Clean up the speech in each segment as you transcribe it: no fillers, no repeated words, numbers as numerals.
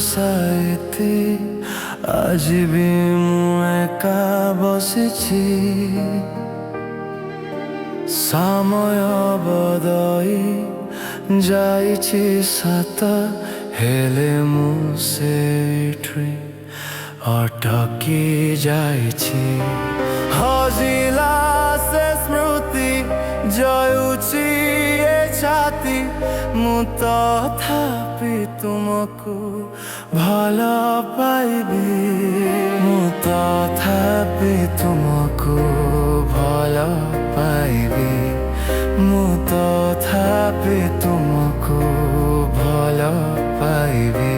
ସାଇତି ଆଜି ବି ମୁଁ ଏକା ବସିଛି। ସମୟ ବଦଳି ଯାଇଛି ସତ, ହେଲେ ମୁଁ ସେଇଠି ଅଟକି ଯାଇଛି। ହଜିଲା ସେ ସ୍ମୃତି, ଜଳୁଛି ଏ ଛାତି, ମୁଁ ତଥାପି ତୁମକୁ ଭଲ ପାଇବି। ମୁଁ ତଥାପି ତୁମକୁ ଭଲ ପାଇବି। ମୁଁ ତଥାପି ତୁମକୁ ଭଲ ପାଇବି।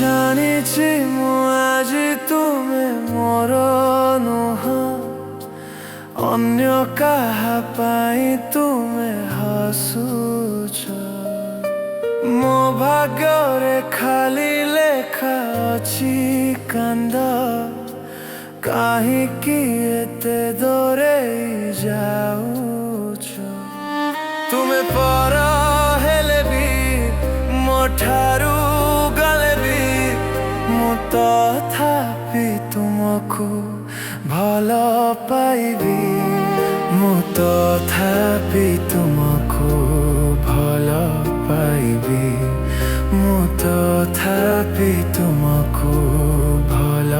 ଜାଣିଛି ମୁଁ ଆଜି ତୁମେ ମୋର ନୁହଁ, ଅନ୍ୟ କାହା ପାଇଁ ତୁମେ ହସୁଛ। ମୋ ଭାଗ୍ୟରେ ଖାଲି ଲେଖା ଅଛି କାନ୍ଦ, କାହିଁକି ଏତେ ଦୂରେଇ ଯାଉଛ। ତୁମେ ପର ହେଲେ ବି ମୋ ଠାରୁ ଗଲେ ବି, ମୁଁ ତଥାପି ତୁମକୁ ଭଲ ପାଇବି। ମୁଁ ତଥାପି ତୁମକୁ ଭଲ ପାଇବି। ମୁଁ ତଥାପି ତୁମକୁ ଭଲ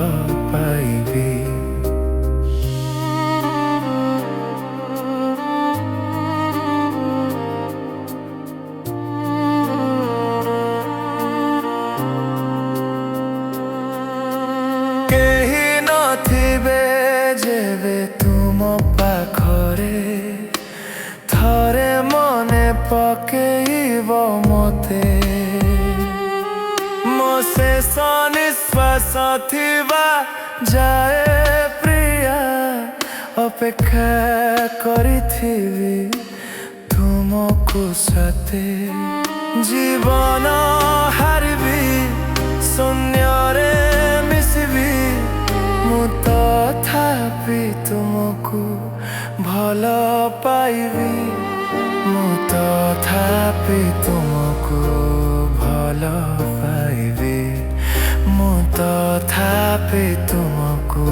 ପାଇବି। କେହି ନଥିବେ ଯେବେ ତୁମ ପାଖରେ, ଥରେ ମନେ ପକେଇବ ମୋତେ। ମୋ ଶେଷ ନିଶ୍ୱାସ ଥିବା ଯାଏ ପ୍ରିୟା, ଅପେକ୍ଷା କରିଥିବି ତୁମକୁ ସତେ। ଜୀବନ ହାରିବି, ଶୂନ୍ୟରେ ମିଶିବି, ମୁଁ ତଥାପି ତୁମକୁ ଭଲ ପାଇବି। ମୁଁ ତଥାପି ତୁମକୁ ଭଲ ପାଇବି। ମୁଁ ତଥାପି ତୁମକୁ